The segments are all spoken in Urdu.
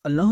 اللہ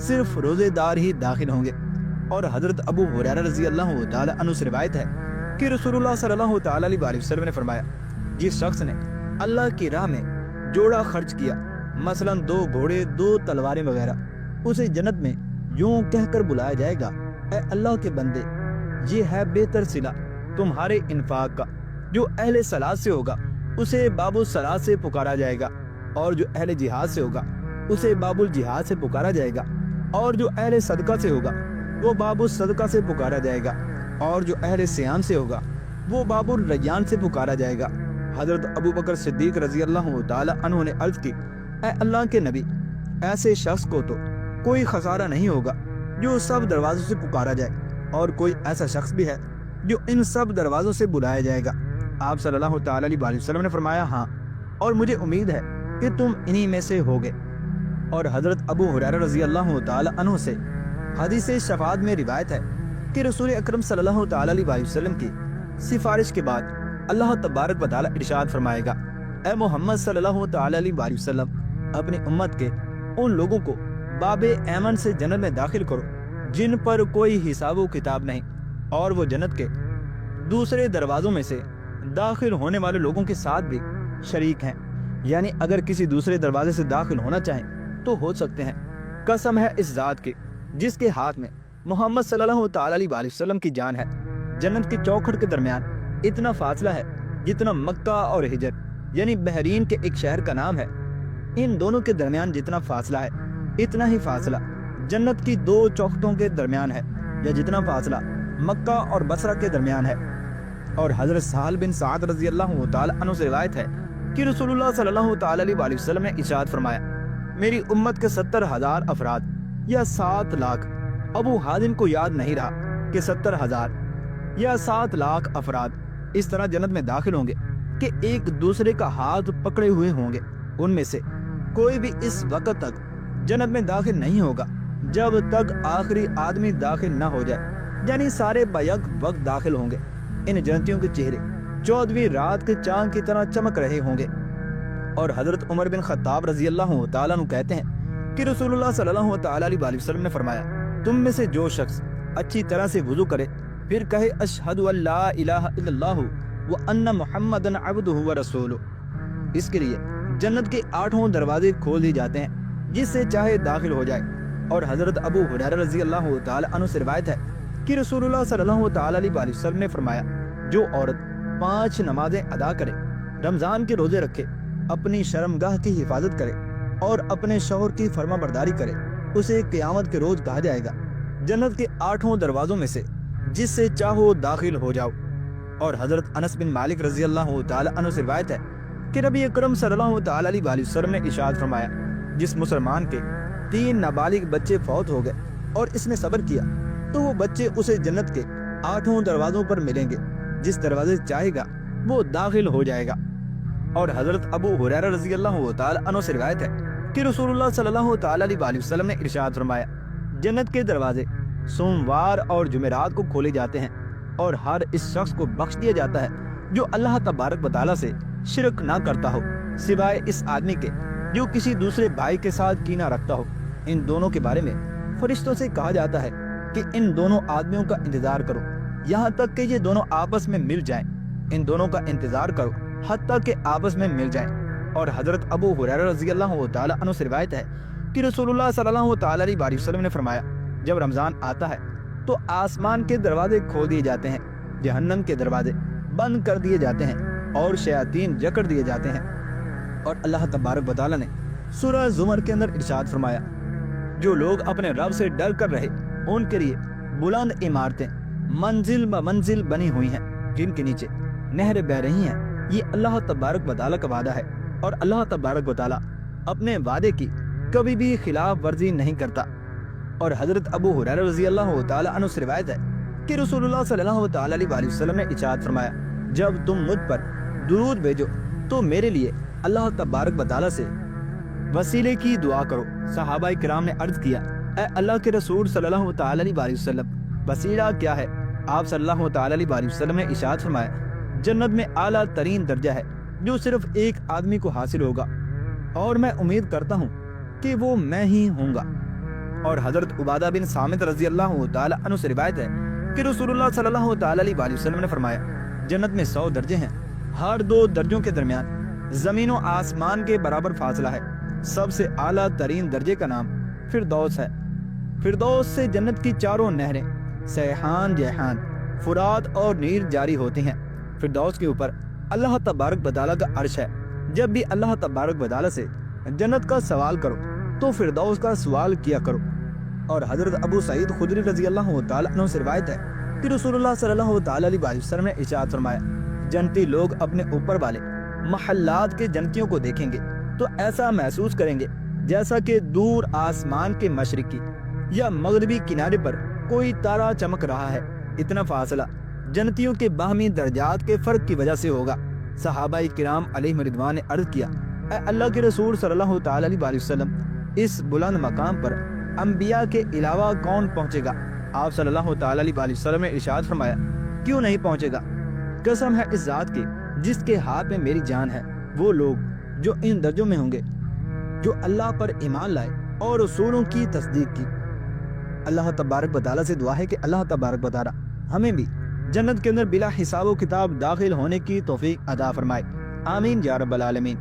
صرف روزے دار ہی داخل ہوں گے۔ اور حضرت ابو ہریرہ رضی اللہ تعالی عنہ سے روایت ہے کہ رسول اللہ صلی اللہ تعالی علیہ وسلم نے فرمایا، جس شخص نے اللہ کی راہ میں جوڑا خرچ کیا، مثلا 2 گھوڑے 2 تلواریں وغیرہ، اسے جنت میں یوں کہہ کر بلایا جائے گا، اے اللہ کے بندے، یہ ہے بہتر صلہ تمہارے انفاق کا۔ جو اہل صلاۃ سے ہوگا اسے باب الصلاۃ سے پکارا جائے گا، اور جو اہل جہاد سے ہوگا اسے باب الجہاد سے پکارا جائے گا، اور جو اہل صدقہ سے ہوگا وہ باب الصدقہ سے پکارا جائے گا، اور جو اہل صیام سے ہوگا وہ باب الریان سے پکارا جائے گا۔ حضرت ابو بکر صدیق رضی اللہ تعالی عنہ نے عرض کی، اے اللہ کے نبی، ایسے شخص کو تو کوئی خسارہ نہیں ہوگا جو سب دروازوں سے پکارا جائے، اور کوئی ایسا شخص بھی ہے جو ان سب دروازوں سے بلایا جائے گا۔ آپ صلی اللہ تعالی علیہ وسلم نے فرمایا، ہاں، اور مجھے امید ہے کہ تم انہی میں سے ہوگے۔ اور حضرت ابو ہریرہ رضی اللہ تعالی عنہ سے حدیث شفاعت میں روایت ہے کہ رسول اکرم صلی اللہ تعالی علیہ وسلم کی سفارش کے بعد اللہ تبارک و تعالی ارشاد فرمائے گا، اے محمد صلی اللہ تعالی علیہ وسلم، اپنی امت کے ان لوگوں کو باب ایمن سے جنت میں داخل کرو جن پر کوئی حساب و کتاب نہیں، اور وہ جنت کے دوسرے دروازوں میں سے داخل ہونے والے لوگوں کے ساتھ بھی شریک ہیں، یعنی اگر کسی دوسرے دروازے سے داخل ہونا چاہیں تو ہو سکتے ہیں۔ قسم ہے اس ذات کی جس کے ہاتھ میں محمد صلی اللہ تعالی علیہ وسلم کی جان ہے، جنت کے چوکھٹ کے درمیان اتنا فاصلہ ہے جتنا مکہ اور حجر یعنی بحرین کے ایک شہر کا نام ہے، ان دونوں کے درمیان جتنا فاصلہ ہے اتنا ہی فاصلہ جنت کی 2 چوکھٹوں کے درمیان ہے، یا جتنا فاصلہ مکہ اور بصرہ کے درمیان ہے۔ اور حضرت سہل بن سعد رضی اللہ تعالی عنہ سے روایت ہے کہ رسول اللہ صلی اللہ تعالی علیہ وسلم نے ارشاد فرمایا، میری امت کے 70,000 افراد یا 7 لاکھ، ابو حازم کو یاد نہیں رہا کہ 70,000 یا 7 لاکھ افراد اس طرح جنت میں داخل ہوں گے کہ ایک دوسرے کا ہاتھ پکڑے ہوئے ہوں گے، ان میں سے کوئی بھی اس وقت تک جنت میں داخل نہیں ہوگا جب تک آخری آدمی داخل نہ ہو جائے، یعنی سارے بیک وقت داخل ہوں گے۔ ان جنتیوں کے چہرے 14ویں رات کے چاند کی طرح چمک رہے ہوں گے۔ اور حضرت عمر بن خطاب رضی اللہ تعالیٰ عنہ کہتے ہیں کہ رسول اللہ صلی اللہ تعالیٰ علیہ وسلم نے فرمایا، تم میں سے جو شخص اچھی طرح سے وضو کرے پھر کہے اشہد ان لا الہ الا اللہ وان محمدن عبدہ ورسولہ، اس کے لیے جنت کے 8 دروازے کھول دیے جاتے ہیں جس سے چاہے داخل ہو جائے۔ اور حضرت ابو ہریرہ رضی اللہ تعالی عنہ سے روایت ہے کہ رسول اللہ صلی اللہ تعالی علیہ وسلم نے فرمایا، جو عورت 5 نمازیں ادا کرے، رمضان کے روزے رکھے، اپنی شرمگاہ کی حفاظت کرے اور اپنے شوہر کی فرما برداری کرے، اسے قیامت کے روز کہا جائے گا جنت کے 8 دروازوں میں سے جس سے چاہو داخل ہو جاؤ۔ اور حضرت انس بن مالک رضی اللہ تعالی عنہ سے روایت ہے کہ نبی اکرم صلی اللہ تعالی علیہ وسلم نے ارشاد فرمایا، جس مسلمان کے 3 نابالغ بچے فوت ہو گئے اور اس نے صبر کیا تو وہ بچے اسے جنت کے 8 دروازوں پر ملیں گے، جس دروازے سے چاہے گا وہ داخل ہو جائے گا۔ اور حضرت ابو ہریرہ رضی اللہ تعالی عنہ سے روایت ہے کہ رسول اللہ صلی اللہ تعالی علیہ وسلم نے ارشاد فرمایا، جنت کے دروازے سوموار اور جمعرات کو کھولے جاتے ہیں، اور ہر اس شخص کو بخش دیا جاتا ہے جو اللہ تبارک و تعالیٰ سے شرک نہ کرتا ہو، سوائے اس آدمی کے جو کسی دوسرے بھائی کے ساتھ کینہ رکھتا ہو۔ ان دونوں کے بارے میں فرشتوں سے کہا جاتا ہے کہ ان دونوں آدمیوں کا انتظار کرو یہاں تک کہ یہ دونوں آپس میں مل جائیں، ان دونوں کا انتظار کرو حتیٰ کہ آپس میں مل جائیں۔ اور حضرت ابو ہریرہ رضی اللہ تعالی عنہ سے روایت ہے کہ رسول اللہ صلی اللہ تعالی علیہ وسلم نے فرمایا، جب رمضان آتا ہے تو آسمان کے دروازے کھول دیے جاتے ہیں، جہنم کے دروازے بند کر دیے جاتے ہیں اور شیاطین جکڑ دیے جاتے ہیں۔ اور اللہ تبارک و تعالی نے سورہ زمر کے اندر ارشاد فرمایا، جو لوگ اپنے رب سے ڈر کر رہے ان کے لیے بلند عمارتیں منزل ب منزل بنی ہوئی ہیں جن کے نیچے نہریں بہ رہی ہیں۔ یہ اللہ تبارک و تعالی کا وعدہ ہے، اور اللہ تبارک و تعالی اپنے وعدے کی کبھی بھی خلاف ورزی نہیں کرتا۔ اور حضرت ابو ہریرہ رضی اللہ تعالی عنہ سے روایت ہے کہ رسول اللہ صلی اللہ تعالی علیہ وسلم نے ارشاد فرمایا، جب تم مجھ پر درود بھیجو تو میرے لیے اللہ تبارک و تعالی سے وسیلے کی دعا کرو۔ صحابہ کرام نے عرض کیا، اے اللہ کے رسول صلی اللہ تعالی علیہ وسلم، وسیلہ کیا ہے؟ آپ صلی اللہ تعالی علیہ وسلم نے ارشاد فرمایا، جنت میں اعلیٰ ترین درجہ ہے جو صرف ایک آدمی کو حاصل ہوگا، اور میں امید کرتا ہوں کہ وہ میں ہی ہوں گا۔ اور حضرت عبادہ بن صامت رضی اللہ تعالی عنہ سے روایت ہے کہ رسول اللہ صلی اللہ تعالی علیہ وسلم نے فرمایا جنت میں 100 درجے ہیں، ہر 2 درجوں کے درمیان زمین و آسمان کے برابر فاصلہ ہے۔ سب سے اعلیٰ ترین درجے کا نام فردوس ہے۔ فردوس سے جنت کی 4 نہریں سیحان، جیحان، فرات اور نیل جاری ہوتی ہیں۔ فردوس کے اوپر اللہ تبارک و تعالیٰ کا عرش ہے۔ جب بھی اللہ تبارک و تعالیٰ سے جنت کا سوال کرو تو فردوس کا سوال کیا کرو۔ اور حضرت ابو سعید خدری رضی اللہ تعالیٰ عنہ سے روایت ہے کہ رسول اللہ صلی اللہ تعالیٰ علیہ وسلم نے ارشاد فرمایا جنتی لوگ اپنے اوپر والے محلات کے جنتیوں کو دیکھیں گے تو ایسا محسوس کریں گے جیسا کہ دور آسمان کے مشرقی یا مغربی کنارے پر کوئی تارا چمک رہا ہے۔ اتنا فاصلہ جنتیوں کے باہمی درجات کے فرق کی وجہ سے ہوگا۔ صحابہ کرام علیہم رضوان نے عرض کیا اے اللہ کے رسول صلی اللہ تعالیٰ علیہ وسلم، اس بلند مقام پر انبیاء کے علاوہ کون پہنچے گا؟ آپ صلی اللہ تعالیٰ علیہ وسلم نے ارشاد فرمایا کیوں نہیں پہنچے گا؟ قسم ہے اس ذات کی جس کے ہاتھ میں میری جان ہے، وہ لوگ جو ان درجوں میں ہوں گے جو اللہ پر ایمان لائے اور رسولوں کی تصدیق کی۔ اللہ تبارک و تعالیٰ سے دعا ہے کہ اللہ تبارک و تعالیٰ ہمیں بھی جنت کے اندر بلا حساب و کتاب داخل ہونے کی توفیق عطا فرمائے، آمین یا رب العالمین۔